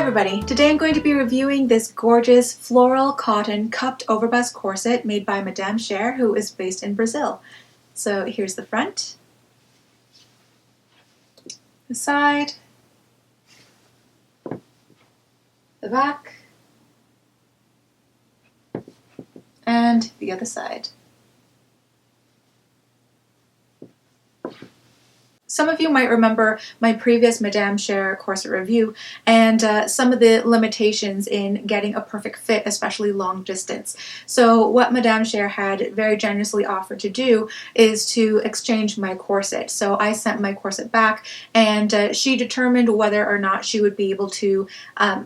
everybody, today I'm going to be reviewing this gorgeous floral cotton cupped overbust corset made by Madame Sher, who is based in Brazil. So here's the front, the side, the back, and the other side. Some of you might remember my previous Madame Sher corset review and some of the limitations in getting a perfect fit, especially long distance. So what Madame Sher had very generously offered to do is to exchange my corset. So I sent my corset back and she determined whether or not she would be able to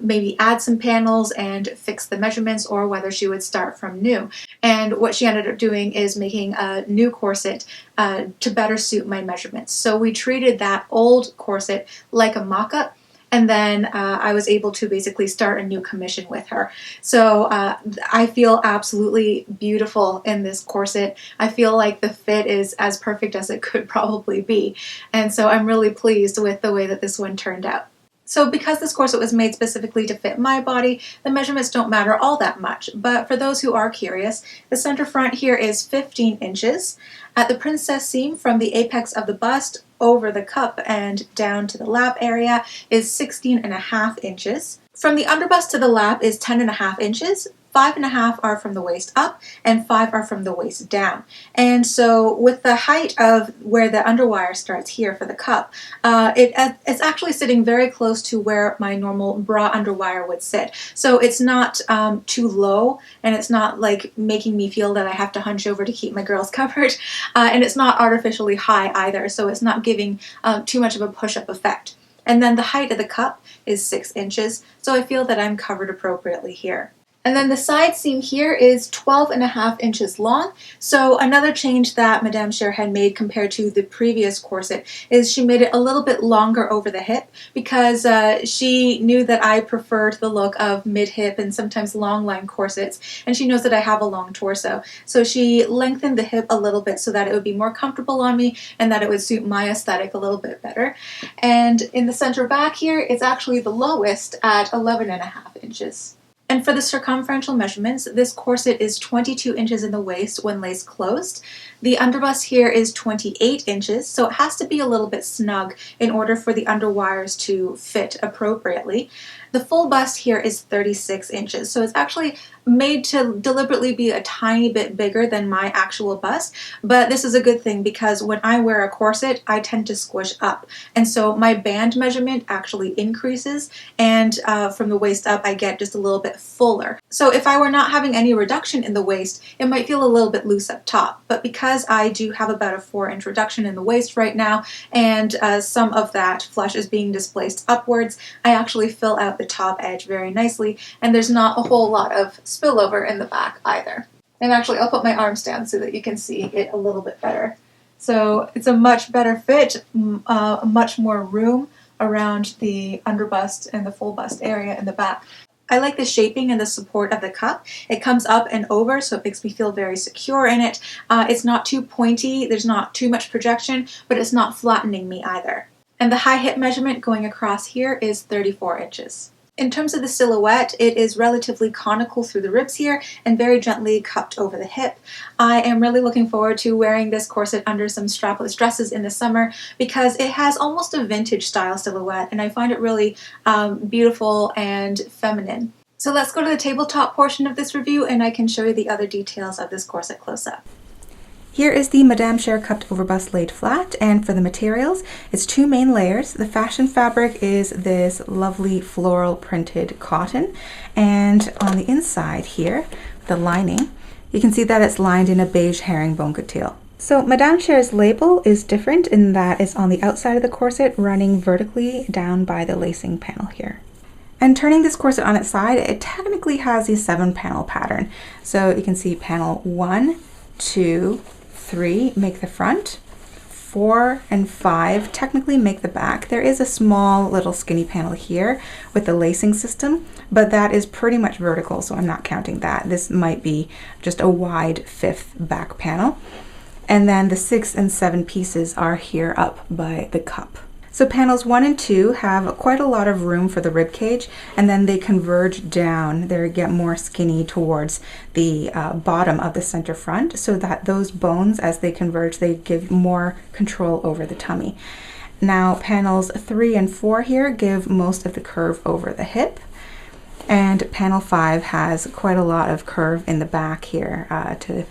maybe add some panels and fix the measurements, or whether she would start from new. And what she ended up doing is making a new corset to better suit my measurements. So we treated that old corset like a mock-up, and then I was able to basically start a new commission with her. So I feel absolutely beautiful in this corset. I feel like the fit is as perfect as it could probably be, and so I'm really pleased with the way that this one turned out. So because this corset was made specifically to fit my body, the measurements don't matter all that much, but for those who are curious, the center front here is 15 inches. At the princess seam from the apex of the bust over the cup and down to the lap area is 16.5 inches. From the underbust to the lap is 10.5 inches. 5.5 are from the waist up and 5 are from the waist down. And so with the height of where the underwire starts here for the cup, it's actually sitting very close to where my normal bra underwire would sit. So it's not too low, and it's not like making me feel that I have to hunch over to keep my girls covered, and it's not artificially high either, so it's not giving too much of a push-up effect. And then the height of the cup is 6 inches, so I feel that I'm covered appropriately here. And then the side seam here is 12.5 inches long. So another change that Madame Sher had made compared to the previous corset is she made it a little bit longer over the hip, because she knew that I preferred the look of mid-hip and sometimes long line corsets, and she knows that I have a long torso. So she lengthened the hip a little bit so that it would be more comfortable on me and that it would suit my aesthetic a little bit better. And in the center back here, it's actually the lowest at 11.5 inches. And for the circumferential measurements, this corset is 22 inches in the waist when lace closed. The underbust here is 28 inches, so it has to be a little bit snug in order for the underwires to fit appropriately. The full bust here is 36 inches, so it's actually made to deliberately be a tiny bit bigger than my actual bust, but this is a good thing because when I wear a corset, I tend to squish up, and so my band measurement actually increases, and from the waist up I get just a little bit fuller. So if I were not having any reduction in the waist, it might feel a little bit loose up top, but because I do have about a 4-inch reduction in the waist right now, and some of that flesh is being displaced upwards, I actually fill out the top edge very nicely, and there's not a whole lot of spillover in the back either. And actually I'll put my arms down so that you can see it a little bit better. So it's a much better fit, much more room around the underbust and the full bust area in the back. I like the shaping and the support of the cup. It comes up and over, so it makes me feel very secure in it. It's not too pointy, there's not too much projection, but it's not flattening me either. And the high hip measurement going across here is 34 inches. In terms of the silhouette, it is relatively conical through the ribs here and very gently cupped over the hip. I am really looking forward to wearing this corset under some strapless dresses in the summer because it has almost a vintage style silhouette, and I find it really beautiful and feminine. So let's go to the tabletop portion of this review and I can show you the other details of this corset close up. Here is the Madame Sher cupped overbust laid flat, and for the materials, it's 2 main layers. The fashion fabric is this lovely floral printed cotton, and on the inside here, the lining, you can see that it's lined in a beige herringbone couture. So Madame Sher's label is different in that it's on the outside of the corset running vertically down by the lacing panel here. And turning this corset on its side, it technically has a 7-panel pattern. So you can see panel 1, 2, 3 make the front, 4 and 5 technically make the back. There is a small little skinny panel here with the lacing system, but that is pretty much vertical, so I'm not counting that. This might be just a wide 5th back panel. And then the 6 and 7 pieces are here up by the cup. So panels 1 and 2 have quite a lot of room for the rib cage, and then they converge down. They get more skinny towards the bottom of the center front, so that those bones, as they converge, they give more control over the tummy. Now panels 3 and 4 here give most of the curve over the hip, and panel 5 has quite a lot of curve in the back here to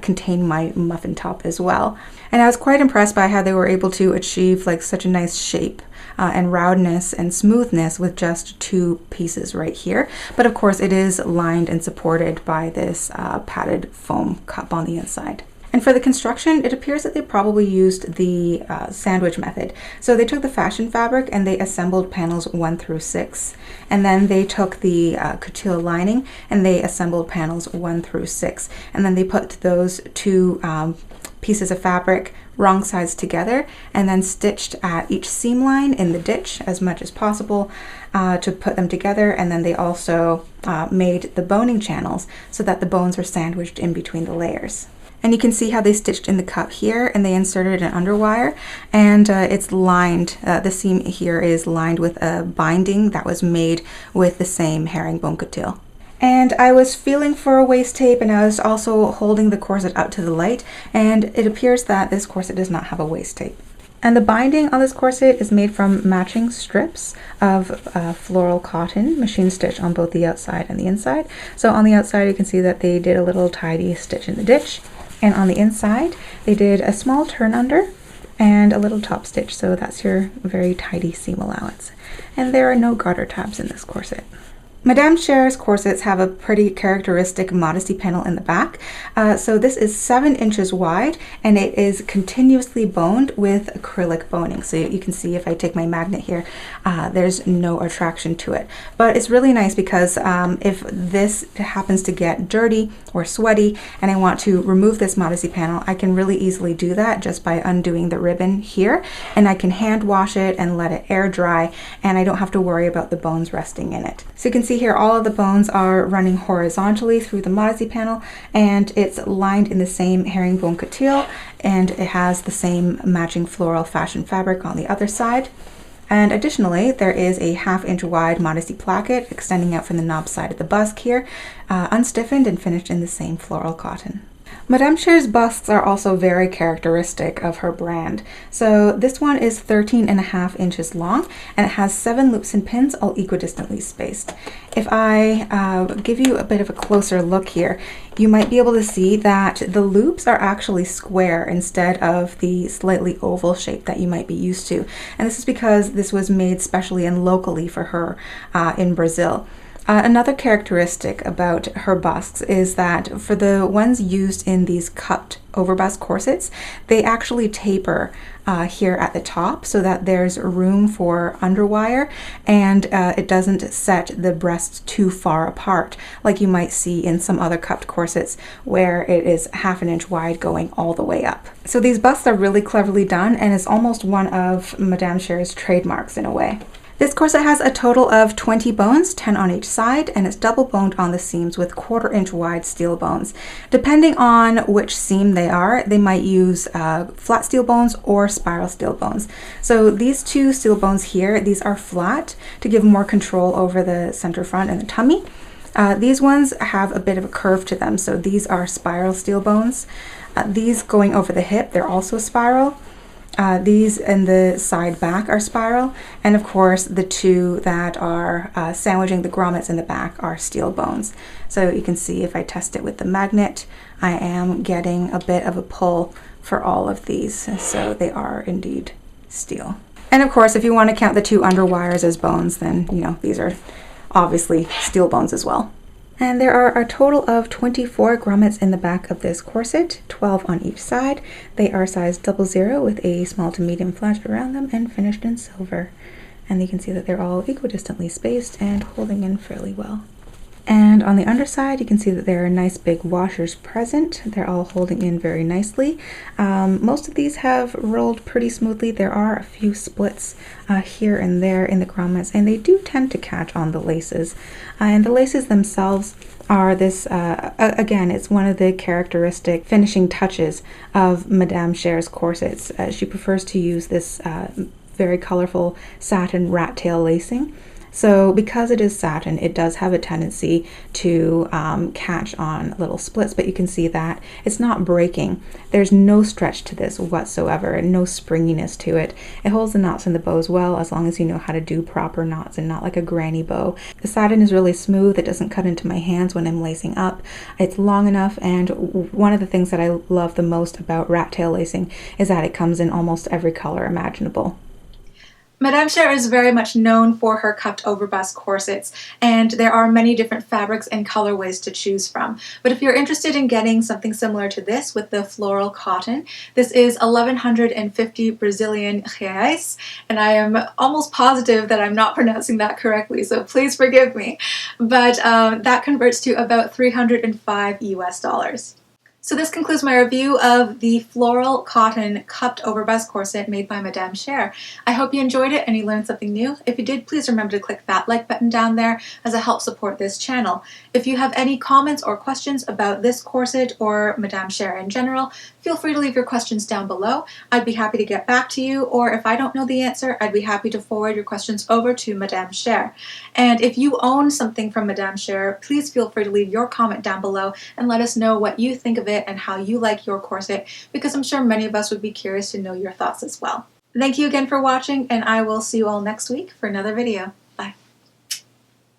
contain my muffin top as well. And I was quite impressed by how they were able to achieve like such a nice shape and roundness and smoothness with just 2 pieces right here. But of course it is lined and supported by this padded foam cup on the inside. And for the construction, it appears that they probably used the sandwich method. So they took the fashion fabric and they assembled panels 1 through 6. And then they took the couture lining and they assembled panels 1 through 6. And then they put those 2 pieces of fabric wrong sides together and then stitched at each seam line in the ditch as much as possible to put them together. And then they also made the boning channels so that the bones were sandwiched in between the layers. And you can see how they stitched in the cup here, and they inserted an underwire, and it's lined, the seam here is lined with a binding that was made with the same herringbone couture. And I was feeling for a waist tape, and I was also holding the corset out to the light, and it appears that this corset does not have a waist tape. And the binding on this corset is made from matching strips of floral cotton, machine stitched on both the outside and the inside. So on the outside you can see that they did a little tidy stitch in the ditch. And on the inside, they did a small turn under and a little top stitch, so that's your very tidy seam allowance. And there are no garter tabs in this corset. Madame Sher's corsets have a pretty characteristic Modesty panel in the back. So this is 7 inches wide, and it is continuously boned with acrylic boning. So you can see if I take my magnet here, there's no attraction to it. But it's really nice because if this happens to get dirty or sweaty and I want to remove this Modesty panel, I can really easily do that just by undoing the ribbon here, and I can hand wash it and let it air dry, and I don't have to worry about the bones resting in it. So you can see here all of the bones are running horizontally through the Modesty panel, and it's lined in the same herringbone couture, and it has the same matching floral fashion fabric on the other side. And additionally, there is a 1/2 inch wide Modesty placket extending out from the knob side of the busk here, unstiffened and finished in the same floral cotton. Madame Sher's busks are also very characteristic of her brand. So this one is 13.5 inches long, and it has 7 loops and pins all equidistantly spaced. If I give you a bit of a closer look here, you might be able to see that the loops are actually square instead of the slightly oval shape that you might be used to. And this is because this was made specially and locally for her in Brazil. Another characteristic about her busks is that for the ones used in these cupped overbust corsets, they actually taper here at the top so that there's room for underwire, and it doesn't set the breasts too far apart like you might see in some other cupped corsets where it is 1/2 inch wide going all the way up. So these busks are really cleverly done, and it's almost one of Madame Sher's trademarks in a way. This corset has a total of 20 bones, 10 on each side, and it's double boned on the seams with 1/4 inch wide steel bones. Depending on which seam they are, they might use flat steel bones or spiral steel bones. So these 2 steel bones here, these are flat to give more control over the center front and the tummy. These ones have a bit of a curve to them, so these are spiral steel bones. These going over the hip, they're also spiral. These in the side back are spiral, and of course the 2 that are sandwiching the grommets in the back are steel bones. So you can see if I test it with the magnet, I am getting a bit of a pull for all of these, so they are indeed steel. And of course, if you want to count the 2 underwires as bones, then you know these are obviously steel bones as well. And there are a total of 24 grommets in the back of this corset, 12 on each side. They are size 00 with a small to medium flash around them and finished in silver. And you can see that they're all equidistantly spaced and holding in fairly well. And on the underside, you can see that there are nice big washers present. They're all holding in very nicely. Most of these have rolled pretty smoothly. There are a few splits here and there in the grommets, and they do tend to catch on the laces. And the laces themselves are this, again, it's one of the characteristic finishing touches of Madame Sher's corsets. She prefers to use this very colorful satin rat tail lacing. So because it is satin, it does have a tendency to catch on little splits, but you can see that it's not breaking. There's no stretch to this whatsoever and no springiness to it. It holds the knots and the bows well as long as you know how to do proper knots and not like a granny bow. The satin is really smooth. It doesn't cut into my hands when I'm lacing up. It's long enough, and one of the things that I love the most about rat tail lacing is that it comes in almost every color imaginable. Madame Sher is very much known for her cupped overbust corsets, and there are many different fabrics and colorways to choose from. But if you're interested in getting something similar to this with the floral cotton, this is 1150 Brazilian reais, and I am almost positive that I'm not pronouncing that correctly, so please forgive me. But that converts to about 305 US dollars. So this concludes my review of the floral cotton cupped overbust corset made by Madame Sher. I hope you enjoyed it and you learned something new. If you did, please remember to click that like button down there as it helps support this channel. If you have any comments or questions about this corset or Madame Sher in general, feel free to leave your questions down below. I'd be happy to get back to you, or if I don't know the answer, I'd be happy to forward your questions over to Madame Sher. And if you own something from Madame Sher, please feel free to leave your comment down below and let us know what you think of it and how you like your corset, because I'm sure many of us would be curious to know your thoughts as well. Thank you again for watching, and I will see you all next week for another video.